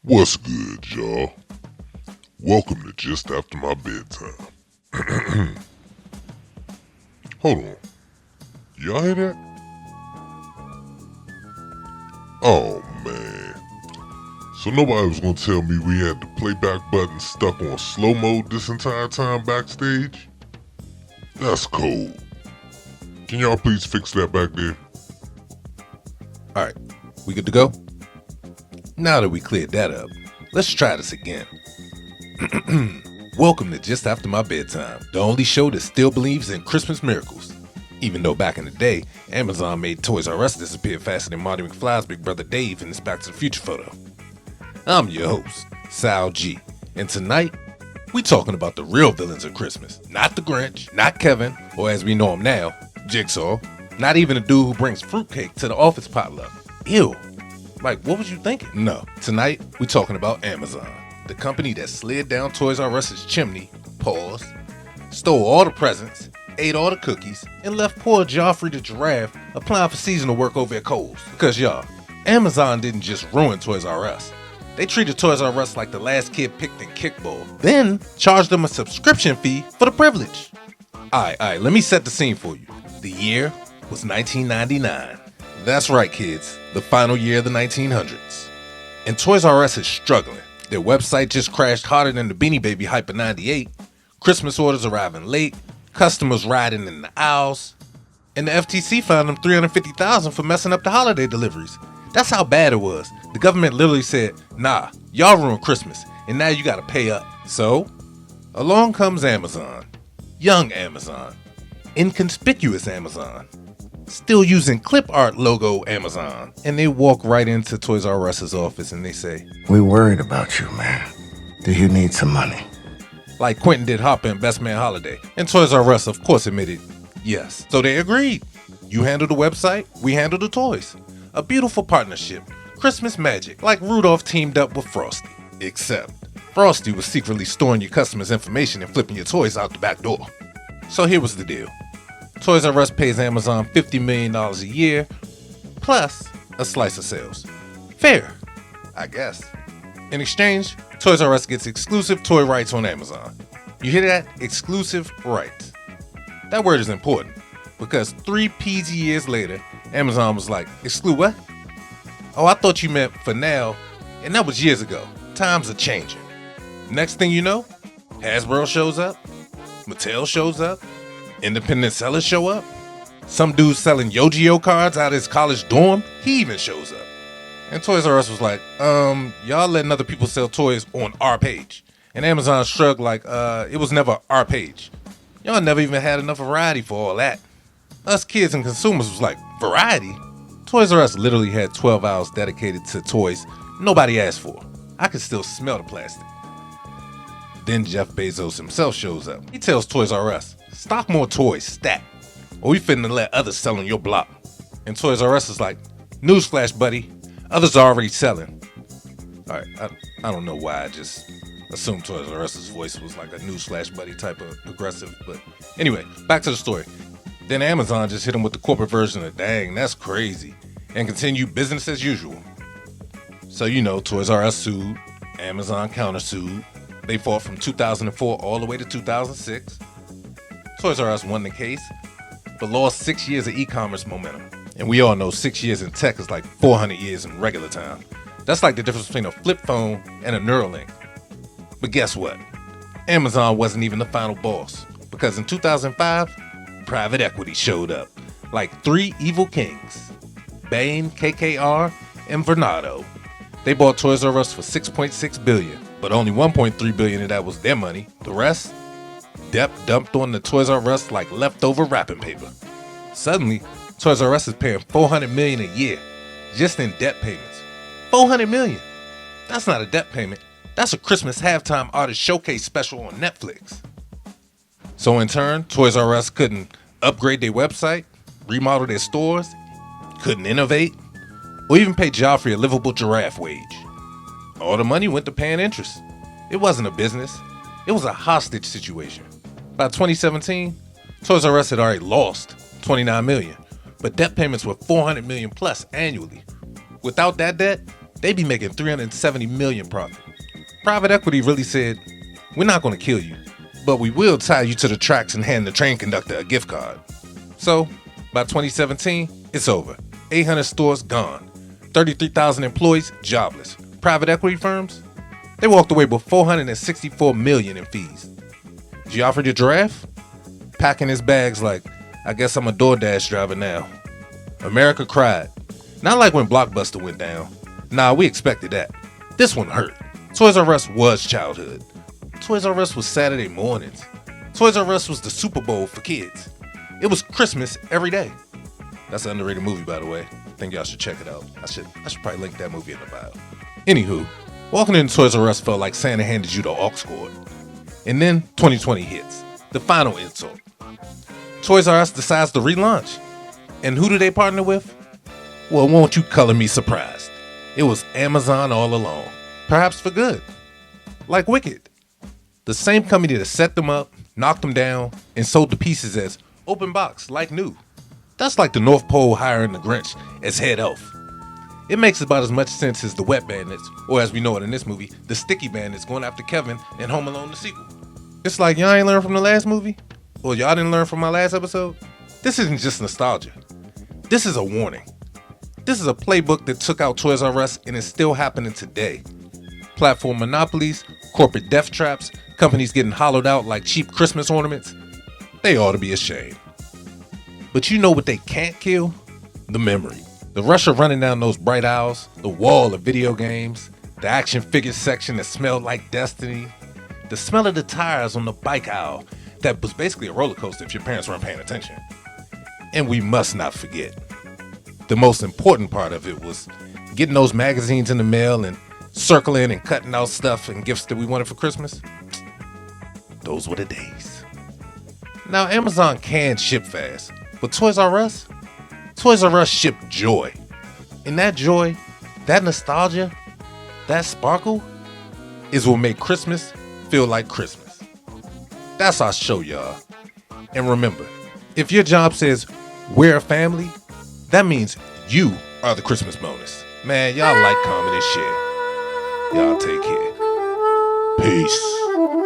What's good, y'all? Welcome to Just After My Bedtime. Hold on. Y'all hear that? Oh, man. So nobody was gonna tell me we had the playback button stuck on slow mode this entire time backstage? That's cold. Can y'all please fix that back there? Alright, we good to go? Now that we cleared that up, let's try this again. Welcome to Just After My Bedtime, the only show that still believes in Christmas miracles. Even though back in the day, Amazon made ToysRUs disappear faster than Marty McFly's big brother Dave in his Back to the Future photo. I'm your host, Sal G, and tonight, we talking about the real villains of Christmas. Not the Grinch, not Kevin, or as we know him now, Jigsaw, not even the dude who brings fruitcake to the office potluck. Ew. Like, what was you thinking? No, tonight, we talking about Amazon, the company that slid down Toys R Us's chimney, paused, stole all the presents, ate all the cookies, and left poor Joffrey the giraffe applying for seasonal work over at Kohl's. Because y'all, Amazon didn't just ruin Toys R Us. They treated Toys R Us like the last kid picked in kickball, then charged them a subscription fee for the privilege. Alright, let me set the scene for you. The year was 1999. That's right, kids, the final year of the 1900s. And Toys R Us is struggling. Their website just crashed harder than the Beanie Baby hype of 98, Christmas orders arriving late, customers riding in the aisles, and the FTC fined them $350,000 for messing up the holiday deliveries. That's how bad it was. The government literally said, nah, y'all ruined Christmas, and now you gotta pay up. So, along comes Amazon. Young Amazon. Inconspicuous Amazon. Still using clip art logo Amazon. And they walk right into Toys R Us's office and they say, "We worried about you, man. Do you need some money?" like Quentin did Hopper in Best Man Holiday. And Toys R Us, of course, admitted yes. So they agreed. You handle the website, we handle the toys. A beautiful partnership. Christmas magic, like Rudolph teamed up with Frosty. Except, Frosty was secretly storing your customers' information and flipping your toys out the back door. So here was the deal. Toys R Us pays Amazon $50 million a year, plus a slice of sales. Fair, I guess. In exchange, Toys R Us gets exclusive toy rights on Amazon. You hear that? Exclusive rights. That word is important, because 3 peasy years later, Amazon was like, exclude what? Oh, I thought you meant for now, and that was years ago. Times are changing. Next thing you know, Hasbro shows up, Mattel shows up, independent sellers show up, some dude selling Yu-Gi-Oh cards out of his college dorm, he even shows up. And Toys R Us was like, y'all letting other people sell toys on our page. And Amazon shrugged like, it was never our page. Y'all never even had enough variety for all that. Us kids and consumers was like, variety? Toys R Us literally had 12 hours dedicated to toys nobody asked for. I could still smell the plastic. Then Jeff Bezos himself shows up. He tells Toys R Us, stock more toys, stat, or we finna let others sell on your block. And Toys R Us is like, newsflash, buddy, others are already selling. Alright, I don't know why I just assumed Toys R Us's voice was like a newsflash buddy type of aggressive, but anyway, back to the story. Then Amazon just hit him with the corporate version of, dang, that's crazy, and continued business as usual. So you know, Toys R Us sued, Amazon countersued. They fought from 2004 all the way to 2006. Toys R Us won the case, but lost 6 years of e-commerce momentum. And we all know 6 years in tech is like 400 years in regular time. That's like the difference between a flip phone and a Neuralink. But guess what? Amazon wasn't even the final boss, because in 2005, private equity showed up, like 3 evil kings, Bain, KKR, and Vernado. They bought Toys R Us for $6.6 billion, but only $1.3 billion of that was their money. The rest, debt dumped on the Toys R Us like leftover wrapping paper. Suddenly, Toys R Us is paying $400 million a year, just in debt payments. $400 million. That's not a debt payment. That's a Christmas halftime artist showcase special on Netflix. So in turn, Toys R Us couldn't upgrade their website, remodel their stores, couldn't innovate, or even pay Joffrey a livable giraffe wage. All the money went to paying interest. It wasn't a business. It was a hostage situation. By 2017, Toys R Us had already lost $29 million, but debt payments were $400 million plus annually. Without that debt, they be making $370 million profit. Private equity really said, we're not going to kill you, but we will tie you to the tracks and hand the train conductor a gift card. So, by 2017, it's over. 800 stores gone. 33,000 employees jobless. Private equity firms, they walked away with $464 million in fees. Geoffrey the Giraffe, packing his bags like, I guess I'm a DoorDash driver now. America cried. Not like when Blockbuster went down. Nah, we expected that. This one hurt. Toys R Us was childhood. Toys R Us was Saturday mornings. Toys R Us was the Super Bowl for kids. It was Christmas every day. That's an underrated movie, by the way. I think y'all should check it out. I should probably link that movie in the bio. Anywho, walking into Toys R Us felt like Santa handed you the aux cord. And then 2020 hits. The final insult. Toys R Us decides to relaunch. And who do they partner with? Well, won't you color me surprised? It was Amazon all along. Perhaps for good. Like Wicked. The same company that set them up, knocked them down, and sold the pieces as open box, like new. That's like the North Pole hiring the Grinch as head elf. It makes about as much sense as the Wet Bandits, or as we know it in this movie, the Sticky Bandits going after Kevin in Home Alone the sequel. It's like y'all ain't learned from the last movie? Or y'all didn't learn from my last episode? This isn't just nostalgia. This is a warning. This is a playbook that took out Toys R Us and is still happening today. Platform monopolies, corporate death traps, companies getting hollowed out like cheap Christmas ornaments. They ought to be ashamed. But you know what they can't kill? The memory. The rush of running down those bright aisles, the wall of video games, the action figure section that smelled like destiny, the smell of the tires on the bike aisle that was basically a roller coaster if your parents weren't paying attention. And we must not forget, the most important part of it was getting those magazines in the mail and circling and cutting out stuff and gifts that we wanted for Christmas. Those were the days. Now Amazon can ship fast, but Toys R Us ship joy. And that joy, that nostalgia, that sparkle is what made Christmas feel like Christmas. That's our show, y'all. And remember, if your job says we're a family, that means you are the Christmas bonus. Man, y'all like, comment, and share. Y'all take care. Peace.